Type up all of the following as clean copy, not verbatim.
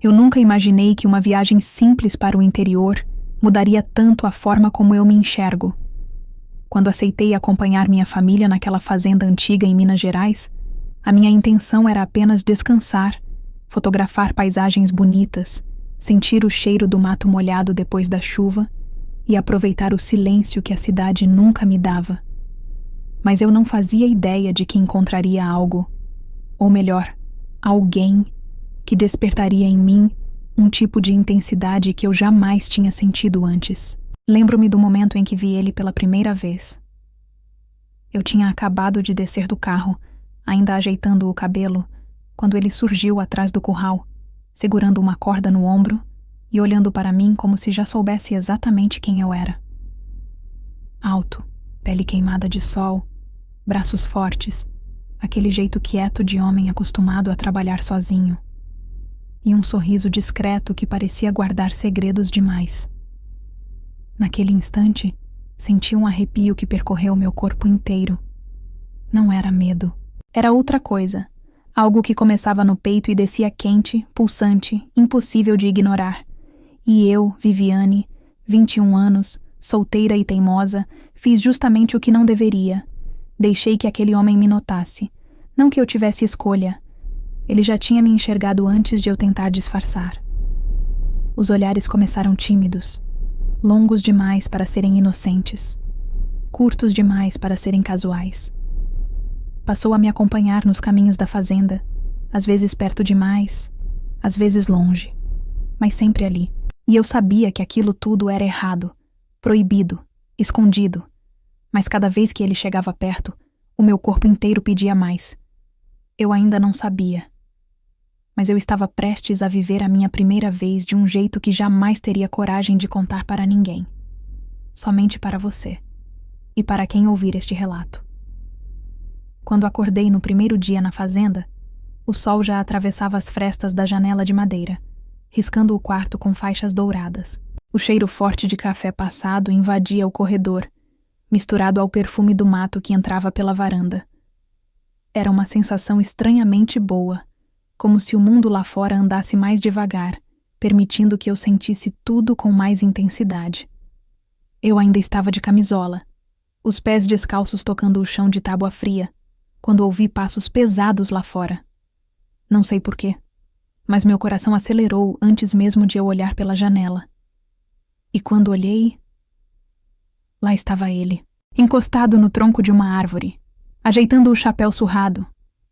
Eu nunca imaginei que uma viagem simples para o interior mudaria tanto a forma como eu me enxergo. Quando aceitei acompanhar minha família naquela fazenda antiga em Minas Gerais, a minha intenção era apenas descansar, fotografar paisagens bonitas, sentir o cheiro do mato molhado depois da chuva e aproveitar o silêncio que a cidade nunca me dava. Mas eu não fazia ideia de que encontraria algo, ou melhor, alguém, que despertaria em mim um tipo de intensidade que eu jamais tinha sentido antes. Lembro-me do momento em que vi ele pela primeira vez. Eu tinha acabado de descer do carro, ainda ajeitando o cabelo, quando ele surgiu atrás do curral, segurando uma corda no ombro e olhando para mim como se já soubesse exatamente quem eu era. Alto, pele queimada de sol, braços fortes, aquele jeito quieto de homem acostumado a trabalhar sozinho, e um sorriso discreto que parecia guardar segredos demais. Naquele instante, senti um arrepio que percorreu meu corpo inteiro. Não era medo. Era outra coisa, algo que começava no peito e descia quente, pulsante, impossível de ignorar. E eu, Viviane, 21 anos, solteira e teimosa, fiz justamente o que não deveria. Deixei que aquele homem me notasse. Não que eu tivesse escolha. Ele já tinha me enxergado antes de eu tentar disfarçar. Os olhares começaram tímidos, longos demais para serem inocentes, curtos demais para serem casuais. Passou a me acompanhar nos caminhos da fazenda, às vezes perto demais, às vezes longe, mas sempre ali. E eu sabia que aquilo tudo era errado, proibido, escondido. Mas cada vez que ele chegava perto, o meu corpo inteiro pedia mais. Eu ainda não sabia. Mas eu estava prestes a viver a minha primeira vez de um jeito que jamais teria coragem de contar para ninguém. Somente para você. E para quem ouvir este relato. Quando acordei no primeiro dia na fazenda, o sol já atravessava as frestas da janela de madeira, riscando o quarto com faixas douradas. O cheiro forte de café passado invadia o corredor, misturado ao perfume do mato que entrava pela varanda. Era uma sensação estranhamente boa, como se o mundo lá fora andasse mais devagar, permitindo que eu sentisse tudo com mais intensidade. Eu ainda estava de camisola, os pés descalços tocando o chão de tábua fria, quando ouvi passos pesados lá fora. Não sei porquê, mas meu coração acelerou antes mesmo de eu olhar pela janela. E quando olhei, lá estava ele, encostado no tronco de uma árvore, ajeitando o chapéu surrado.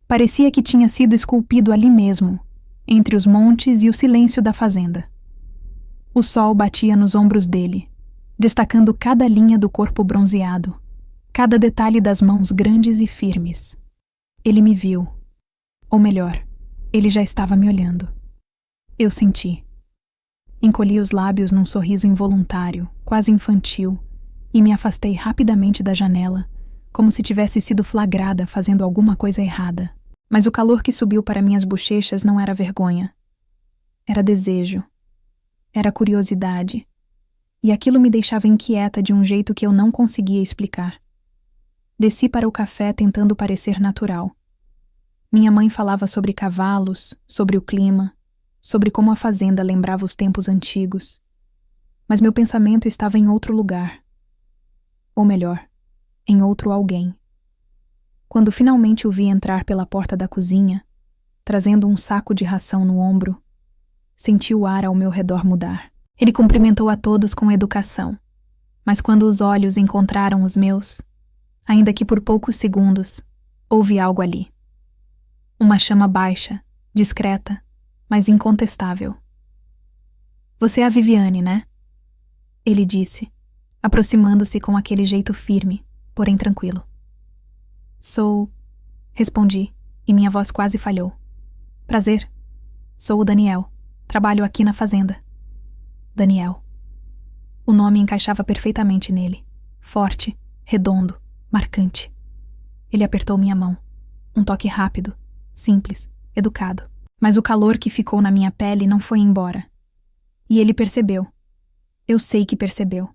Parecia que tinha sido esculpido ali mesmo, entre os montes e o silêncio da fazenda. O sol batia nos ombros dele, destacando cada linha do corpo bronzeado, cada detalhe das mãos grandes e firmes. Ele me viu. Ou melhor, ele já estava me olhando. Eu senti. Encolhi os lábios num sorriso involuntário, quase infantil, e me afastei rapidamente da janela, como se tivesse sido flagrada fazendo alguma coisa errada. Mas o calor que subiu para minhas bochechas não era vergonha. Era desejo. Era curiosidade. E aquilo me deixava inquieta de um jeito que eu não conseguia explicar. Desci para o café tentando parecer natural. Minha mãe falava sobre cavalos, sobre o clima, sobre como a fazenda lembrava os tempos antigos. Mas meu pensamento estava em outro lugar. Ou melhor, em outro alguém. Quando finalmente o vi entrar pela porta da cozinha, trazendo um saco de ração no ombro, senti o ar ao meu redor mudar. Ele cumprimentou a todos com educação, mas quando os olhos encontraram os meus, ainda que por poucos segundos, houve algo ali. Uma chama baixa, discreta, mas incontestável. Você é a Viviane, né? Ele disse, aproximando-se com aquele jeito firme, porém tranquilo. Sou... Respondi, e minha voz quase falhou. Prazer. Sou o Daniel. Trabalho aqui na fazenda. Daniel. O nome encaixava perfeitamente nele. Forte, redondo, marcante. Ele apertou minha mão. Um toque rápido, simples, educado. Mas o calor que ficou na minha pele não foi embora. E ele percebeu. Eu sei que percebeu.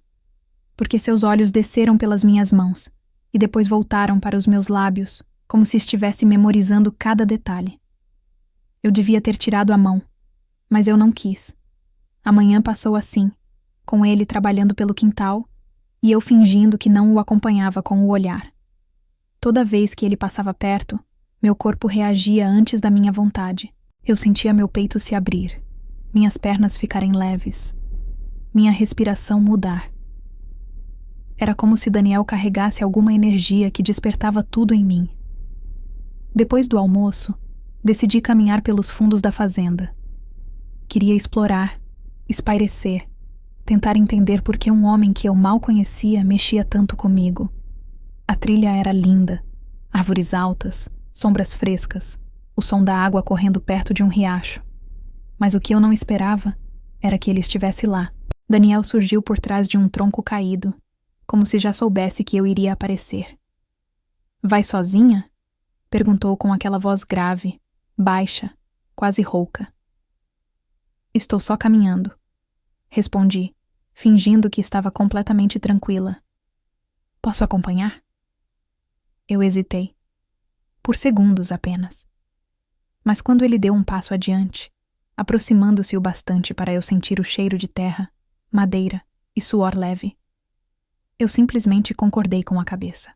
Porque seus olhos desceram pelas minhas mãos e depois voltaram para os meus lábios, como se estivesse memorizando cada detalhe. Eu devia ter tirado a mão, Mas eu não quis. A manhã passou assim, com ele trabalhando pelo quintal e eu fingindo que não o acompanhava com o olhar. Toda vez que ele passava perto, meu corpo reagia antes da minha vontade. Eu sentia meu peito se abrir, minhas pernas ficarem leves, minha respiração mudar. Era como se Daniel carregasse alguma energia que despertava tudo em mim. Depois do almoço, decidi caminhar pelos fundos da fazenda. Queria explorar, espairecer, tentar entender por que um homem que eu mal conhecia mexia tanto comigo. A trilha era linda, árvores altas, sombras frescas, o som da água correndo perto de um riacho. Mas o que eu não esperava era que ele estivesse lá. Daniel surgiu por trás de um tronco caído, como se já soubesse que eu iria aparecer. "Vai sozinha?" perguntou com aquela voz grave, baixa, quase rouca. "Estou só caminhando", respondi, fingindo que estava completamente tranquila. "Posso acompanhar?" Eu hesitei. Por segundos apenas. Mas quando ele deu um passo adiante, aproximando-se o bastante para eu sentir o cheiro de terra, madeira e suor leve, eu simplesmente concordei com a cabeça.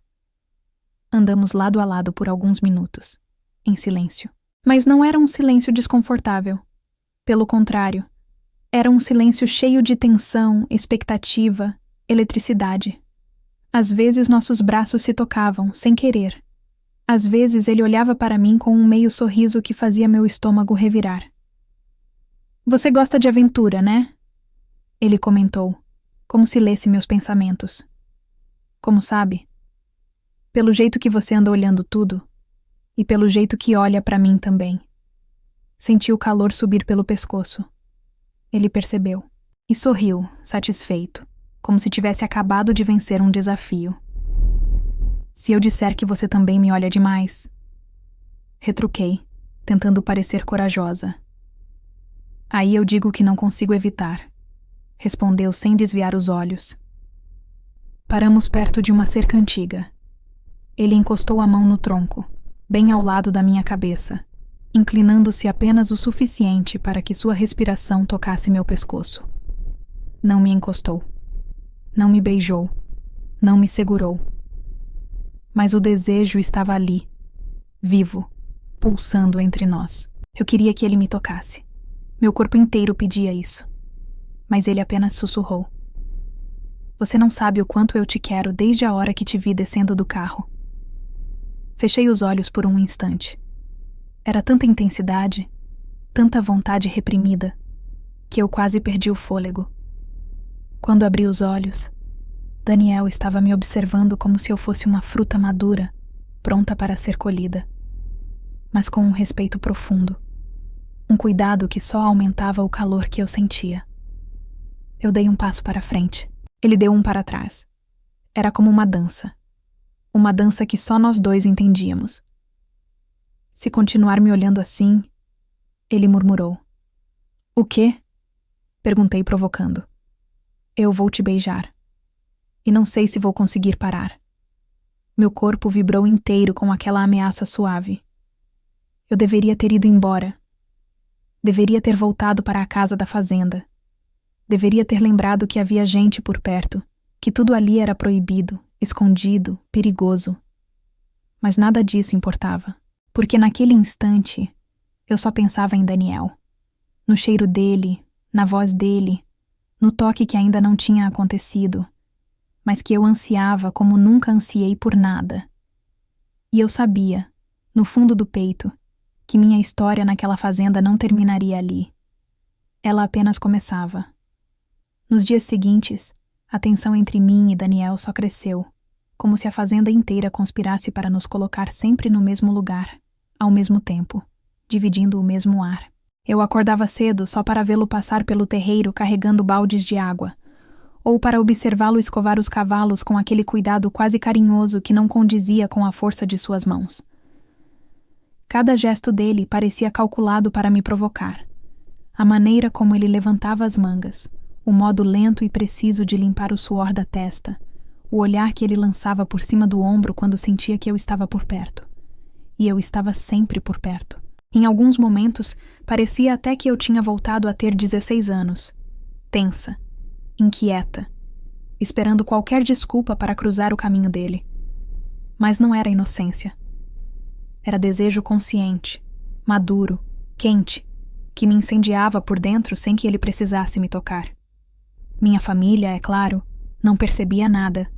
Andamos lado a lado por alguns minutos, em silêncio. Mas não era um silêncio desconfortável. Pelo contrário, era um silêncio cheio de tensão, expectativa, eletricidade. Às vezes nossos braços se tocavam, sem querer. Às vezes ele olhava para mim com um meio sorriso que fazia meu estômago revirar. "Você gosta de aventura, né?" Ele comentou, como se lesse meus pensamentos. "Como sabe? Pelo jeito que você anda olhando tudo, e pelo jeito que olha para mim também." Senti o calor subir pelo pescoço. Ele percebeu e sorriu, satisfeito, como se tivesse acabado de vencer um desafio. "Se eu disser que você também me olha demais?" Retruquei, tentando parecer corajosa. "Aí eu digo que não consigo evitar", respondeu sem desviar os olhos. Paramos perto de uma cerca antiga. Ele encostou a mão no tronco, bem ao lado da minha cabeça, inclinando-se apenas o suficiente para que sua respiração tocasse meu pescoço. Não me encostou. Não me beijou. Não me segurou. Mas o desejo estava ali, vivo, pulsando entre nós. Eu queria que ele me tocasse. Meu corpo inteiro pedia isso. Mas ele apenas sussurrou: "Você não sabe o quanto eu te quero desde a hora que te vi descendo do carro." Fechei os olhos por um instante. Era tanta intensidade, tanta vontade reprimida, que eu quase perdi o fôlego. Quando abri os olhos, Daniel estava me observando como se eu fosse uma fruta madura, pronta para ser colhida, mas com um respeito profundo, um cuidado que só aumentava o calor que eu sentia. Eu dei um passo para frente. Ele deu um para trás. Era como uma dança que só nós dois entendíamos. "Se continuar me olhando assim..." ele murmurou. "O quê?" perguntei provocando. "Eu vou te beijar. E não sei se vou conseguir parar." Meu corpo vibrou inteiro com aquela ameaça suave. Eu deveria ter ido embora. Deveria ter voltado para a casa da fazenda. Deveria ter lembrado que havia gente por perto, que tudo ali era proibido, escondido, perigoso. Mas nada disso importava, porque naquele instante eu só pensava em Daniel, no cheiro dele, na voz dele, no toque que ainda não tinha acontecido, mas que eu ansiava como nunca ansiei por nada. E eu sabia, no fundo do peito, que minha história naquela fazenda não terminaria ali. Ela apenas começava. Nos dias seguintes, a tensão entre mim e Daniel só cresceu, como se a fazenda inteira conspirasse para nos colocar sempre no mesmo lugar, ao mesmo tempo, dividindo o mesmo ar. Eu acordava cedo só para vê-lo passar pelo terreiro carregando baldes de água, ou para observá-lo escovar os cavalos com aquele cuidado quase carinhoso que não condizia com a força de suas mãos. Cada gesto dele parecia calculado para me provocar. A maneira como ele levantava as mangas, o modo lento e preciso de limpar o suor da testa, o olhar que ele lançava por cima do ombro quando sentia que eu estava por perto. E eu estava sempre por perto. Em alguns momentos, parecia até que eu tinha voltado a ter 16 anos, tensa, inquieta, esperando qualquer desculpa para cruzar o caminho dele. Mas não era inocência. Era desejo consciente, maduro, quente, que me incendiava por dentro sem que ele precisasse me tocar. Minha família, é claro, não percebia nada.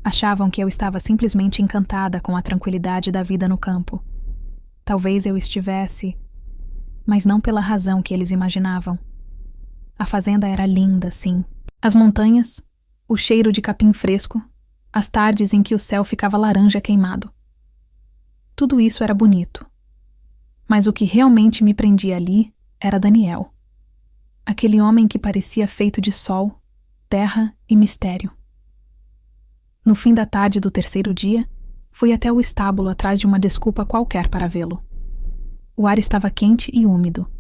Achavam que eu estava simplesmente encantada com a tranquilidade da vida no campo. Talvez eu estivesse, mas não pela razão que eles imaginavam. A fazenda era linda, sim. As montanhas, o cheiro de capim fresco, as tardes em que o céu ficava laranja queimado. Tudo isso era bonito. Mas o que realmente me prendia ali era Daniel. Aquele homem que parecia feito de sol, terra e mistério. No fim da tarde do terceiro dia, fui até o estábulo atrás de uma desculpa qualquer para vê-lo. O ar estava quente e úmido,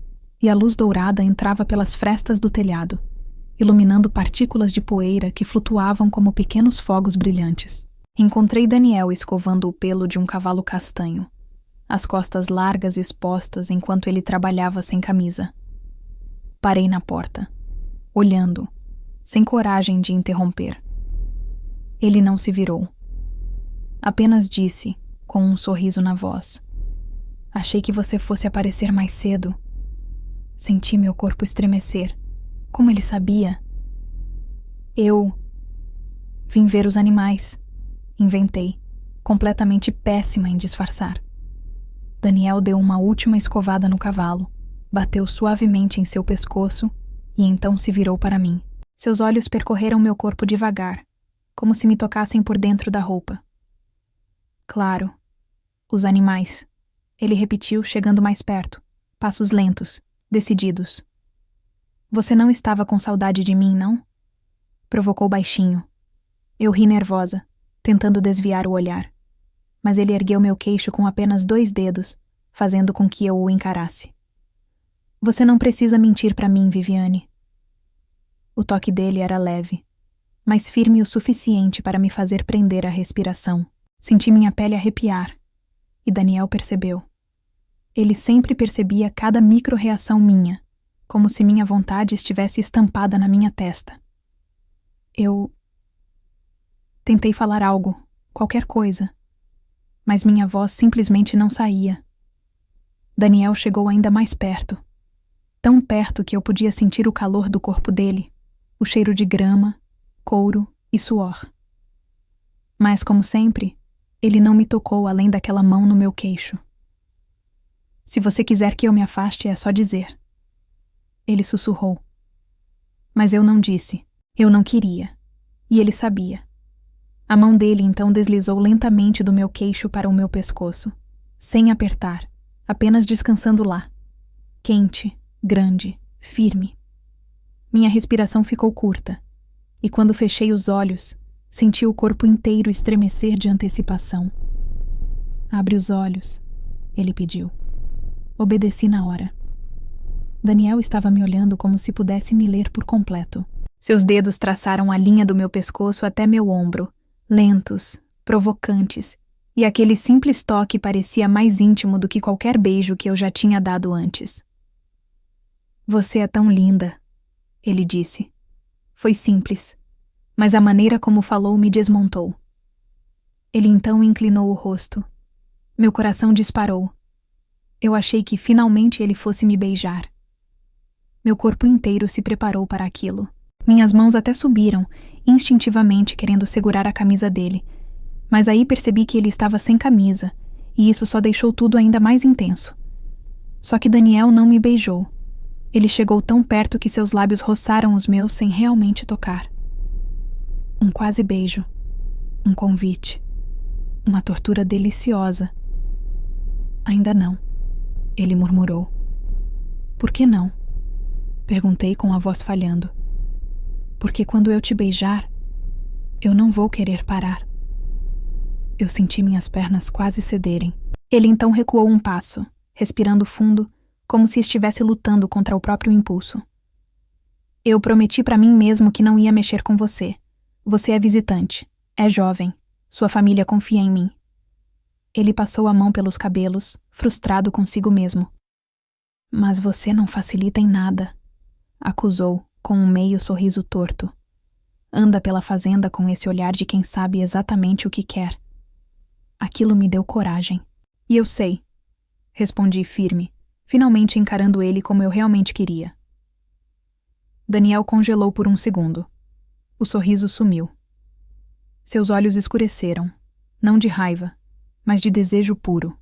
e a luz dourada entrava pelas frestas do telhado, iluminando partículas de poeira que flutuavam como pequenos fogos brilhantes. Encontrei Daniel escovando o pelo de um cavalo castanho, as costas largas expostas enquanto ele trabalhava sem camisa. Parei na porta, olhando, sem coragem de interromper. Ele não se virou. Apenas disse, com um sorriso na voz: "Achei que você fosse aparecer mais cedo." Senti meu corpo estremecer. Como ele sabia? Eu vim ver os animais. Inventei, completamente péssima em disfarçar. Daniel deu uma última escovada no cavalo, bateu suavemente em seu pescoço e então se virou para mim. Seus olhos percorreram meu corpo devagar, como se me tocassem por dentro da roupa. "Claro, os animais," ele repetiu, chegando mais perto, passos lentos, decididos. "Você não estava com saudade de mim, não?" Provocou baixinho. Eu ri nervosa, tentando desviar o olhar, mas ele ergueu meu queixo com apenas 2 dedos, fazendo com que eu o encarasse. "Você não precisa mentir para mim, Viviane." O toque dele era leve, mas firme o suficiente para me fazer prender a respiração. Senti minha pele arrepiar, e Daniel percebeu. Ele sempre percebia cada micro-reação minha, como se minha vontade estivesse estampada na minha testa. Eu tentei falar algo, qualquer coisa, mas minha voz simplesmente não saía. Daniel chegou ainda mais perto, tão perto que eu podia sentir o calor do corpo dele, o cheiro de grama, couro e suor. Mas, como sempre, ele não me tocou além daquela mão no meu queixo. "Se você quiser que eu me afaste, é só dizer." Ele sussurrou. Mas eu não disse. Eu não queria. E ele sabia. A mão dele então deslizou lentamente do meu queixo para o meu pescoço, sem apertar, apenas descansando lá. Quente, grande, firme. Minha respiração ficou curta, e quando fechei os olhos, senti o corpo inteiro estremecer de antecipação. "Abre os olhos," ele pediu. Obedeci na hora. Daniel estava me olhando como se pudesse me ler por completo. Seus dedos traçaram a linha do meu pescoço até meu ombro, lentos, provocantes, e aquele simples toque parecia mais íntimo do que qualquer beijo que eu já tinha dado antes. "Você é tão linda," ele disse. Foi simples, mas a maneira como falou me desmontou. Ele então inclinou o rosto. Meu coração disparou. Eu achei que finalmente ele fosse me beijar. Meu corpo inteiro se preparou para aquilo. Minhas mãos até subiram, instintivamente querendo segurar a camisa dele, mas aí percebi que ele estava sem camisa, e isso só deixou tudo ainda mais intenso. Só que Daniel não me beijou. Ele chegou tão perto que seus lábios roçaram os meus sem realmente tocar. Um quase beijo, um convite, uma tortura deliciosa. "Ainda não," ele murmurou. "Por que não?" Perguntei com a voz falhando. "Porque quando eu te beijar, eu não vou querer parar." Eu senti minhas pernas quase cederem. Ele então recuou um passo, respirando fundo, como se estivesse lutando contra o próprio impulso. "Eu prometi para mim mesmo que não ia mexer com você. Você é visitante, é jovem, sua família confia em mim." Ele passou a mão pelos cabelos, frustrado consigo mesmo. Mas você não facilita em nada, acusou, com um meio sorriso torto. Anda pela fazenda com esse olhar de quem sabe exatamente o que quer. Aquilo me deu coragem. E eu sei, respondi firme, finalmente encarando ele como eu realmente queria. Daniel congelou por um segundo. O sorriso sumiu. Seus olhos escureceram, não de raiva, mas de desejo puro.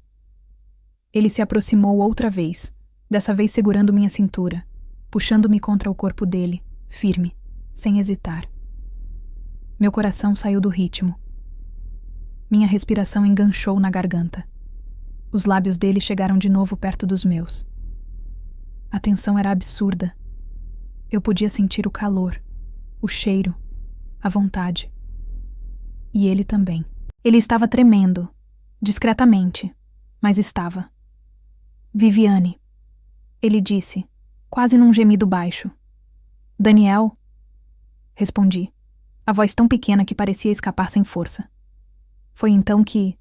Ele se aproximou outra vez, dessa vez segurando minha cintura, puxando-me contra o corpo dele, firme, sem hesitar. Meu coração saiu do ritmo. Minha respiração enganchou na garganta. Os lábios dele chegaram de novo perto dos meus. A tensão era absurda. Eu podia sentir o calor, o cheiro, a vontade. E ele também. Ele estava tremendo, discretamente, mas estava. Viviane, ele disse, quase num gemido baixo. Daniel? Respondi, a voz tão pequena que parecia escapar sem força. Foi então que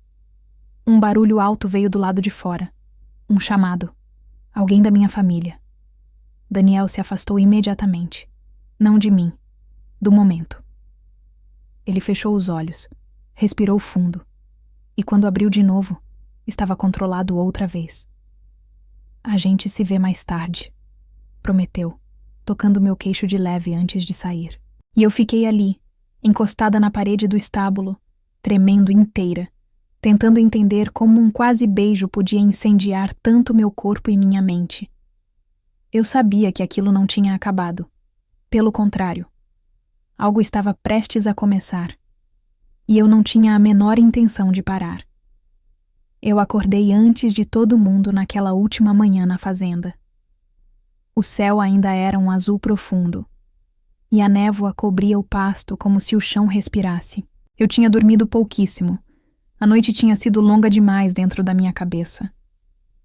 um barulho alto veio do lado de fora. Um chamado. Alguém da minha família. Daniel se afastou imediatamente. Não de mim, do momento. Ele fechou os olhos, respirou fundo, e quando abriu de novo, estava controlado outra vez. A gente se vê mais tarde, prometeu, tocando meu queixo de leve antes de sair. E eu fiquei ali, encostada na parede do estábulo, tremendo inteira, tentando entender como um quase beijo podia incendiar tanto meu corpo e minha mente. Eu sabia que aquilo não tinha acabado. Pelo contrário, algo estava prestes a começar. E eu não tinha a menor intenção de parar. Eu acordei antes de todo mundo naquela última manhã na fazenda. O céu ainda era um azul profundo, e a névoa cobria o pasto como se o chão respirasse. Eu tinha dormido pouquíssimo. A noite tinha sido longa demais dentro da minha cabeça.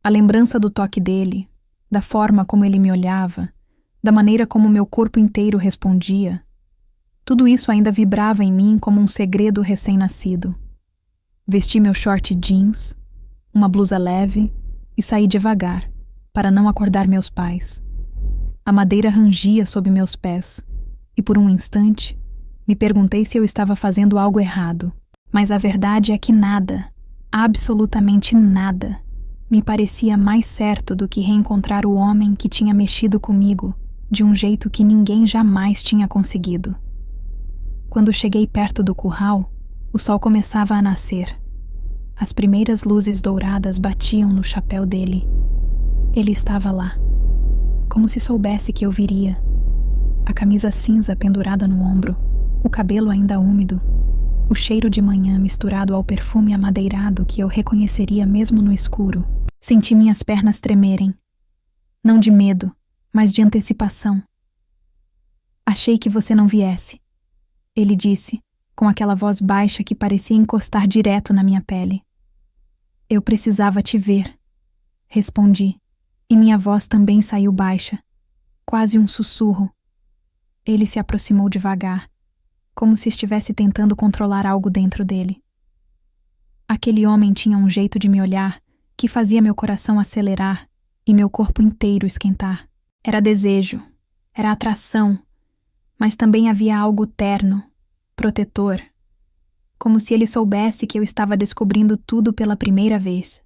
A lembrança do toque dele, da forma como ele me olhava, da maneira como meu corpo inteiro respondia, tudo isso ainda vibrava em mim como um segredo recém-nascido. Vesti meu short jeans, uma blusa leve e saí devagar, para não acordar meus pais. A madeira rangia sob meus pés, e por um instante, me perguntei se eu estava fazendo algo errado. Mas a verdade é que nada, absolutamente nada, me parecia mais certo do que reencontrar o homem que tinha mexido comigo de um jeito que ninguém jamais tinha conseguido. Quando cheguei perto do curral, o sol começava a nascer. As primeiras luzes douradas batiam no chapéu dele. Ele estava lá, como se soubesse que eu viria. A camisa cinza pendurada no ombro, o cabelo ainda úmido, o cheiro de manhã misturado ao perfume amadeirado que eu reconheceria mesmo no escuro. Senti minhas pernas tremerem. Não de medo, mas de antecipação. Achei que você não viesse, ele disse, com aquela voz baixa que parecia encostar direto na minha pele. Eu precisava te ver, respondi, e minha voz também saiu baixa, quase um sussurro. Ele se aproximou devagar, como se estivesse tentando controlar algo dentro dele. Aquele homem tinha um jeito de me olhar que fazia meu coração acelerar e meu corpo inteiro esquentar. Era desejo, era atração, mas também havia algo terno, protetor, como se ele soubesse que eu estava descobrindo tudo pela primeira vez.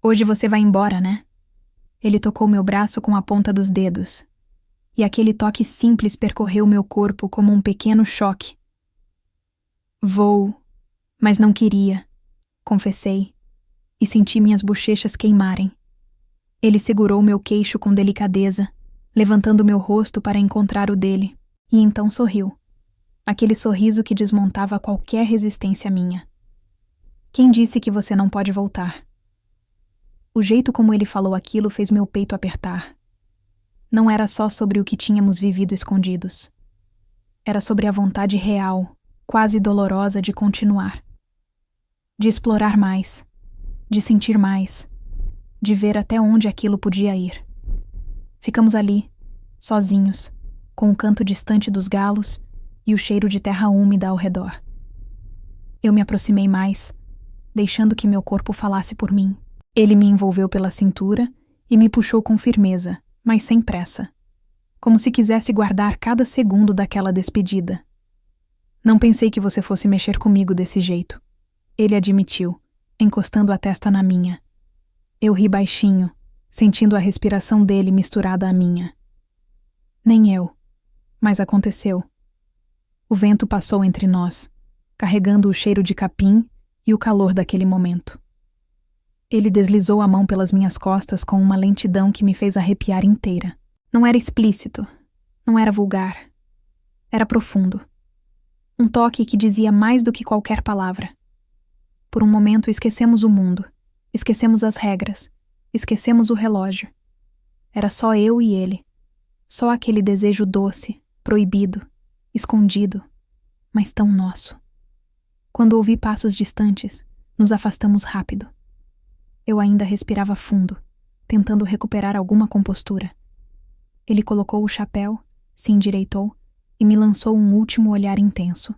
Hoje você vai embora, né? Ele tocou meu braço com a ponta dos dedos, e aquele toque simples percorreu meu corpo como um pequeno choque. Vou, mas não queria, confessei, e senti minhas bochechas queimarem. Ele segurou meu queixo com delicadeza, levantando meu rosto para encontrar o dele, e então sorriu. Aquele sorriso que desmontava qualquer resistência minha. Quem disse que você não pode voltar? O jeito como ele falou aquilo fez meu peito apertar. Não era só sobre o que tínhamos vivido escondidos. Era sobre a vontade real, quase dolorosa de continuar. De explorar mais, de sentir mais, de ver até onde aquilo podia ir. Ficamos ali, sozinhos, com o canto distante dos galos e o cheiro de terra úmida ao redor. Eu me aproximei mais, deixando que meu corpo falasse por mim. Ele me envolveu pela cintura e me puxou com firmeza, mas sem pressa, como se quisesse guardar cada segundo daquela despedida. Não pensei que você fosse mexer comigo desse jeito, ele admitiu, encostando a testa na minha. Eu ri baixinho, sentindo a respiração dele misturada à minha. Nem eu, mas aconteceu. O vento passou entre nós, carregando o cheiro de capim e o calor daquele momento. Ele deslizou a mão pelas minhas costas com uma lentidão que me fez arrepiar inteira. Não era explícito, não era vulgar. Era profundo. Um toque que dizia mais do que qualquer palavra. Por um momento esquecemos o mundo, esquecemos as regras, esquecemos o relógio. Era só eu e ele. Só aquele desejo doce, proibido, escondido, mas tão nosso. Quando ouvi passos distantes, nos afastamos rápido. Eu ainda respirava fundo, tentando recuperar alguma compostura. Ele colocou o chapéu, se endireitou e me lançou um último olhar intenso.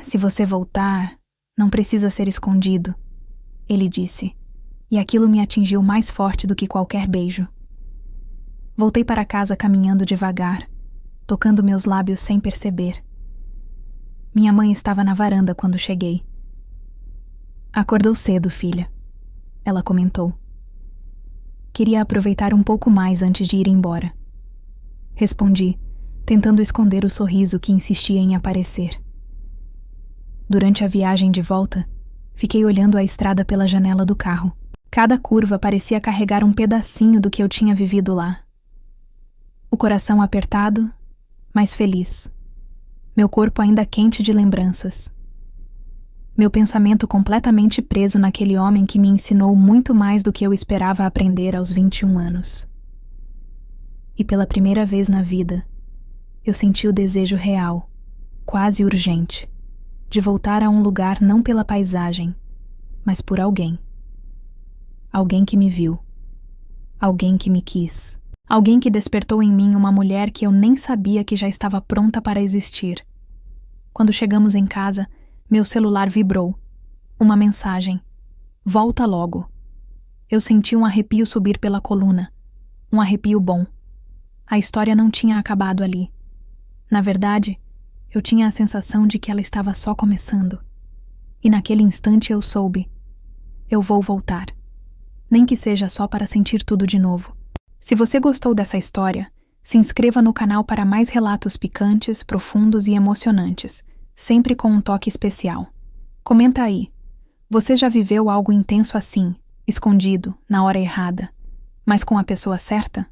Se você voltar, não precisa ser escondido, ele disse, e aquilo me atingiu mais forte do que qualquer beijo. Voltei para casa caminhando devagar, tocando meus lábios sem perceber. Minha mãe estava na varanda quando cheguei. Acordou cedo, filha, ela comentou. Queria aproveitar um pouco mais antes de ir embora. Respondi, tentando esconder o sorriso que insistia em aparecer. Durante a viagem de volta, fiquei olhando a estrada pela janela do carro. Cada curva parecia carregar um pedacinho do que eu tinha vivido lá. O coração apertado, mas feliz. Meu corpo ainda quente de lembranças. Meu pensamento completamente preso naquele homem que me ensinou muito mais do que eu esperava aprender aos 21 anos. E pela primeira vez na vida, eu senti o desejo real, quase urgente, de voltar a um lugar não pela paisagem, mas por alguém. Alguém que me viu. Alguém que me quis. Alguém que despertou em mim uma mulher que eu nem sabia que já estava pronta para existir. Quando chegamos em casa, meu celular vibrou. Uma mensagem. Volta logo. Eu senti um arrepio subir pela coluna. Um arrepio bom. A história não tinha acabado ali. Na verdade, eu tinha a sensação de que ela estava só começando. E naquele instante eu soube. Eu vou voltar. Nem que seja só para sentir tudo de novo. Se você gostou dessa história, se inscreva no canal para mais relatos picantes, profundos e emocionantes, sempre com um toque especial. Comenta aí. Você já viveu algo intenso assim, escondido, na hora errada, mas com a pessoa certa?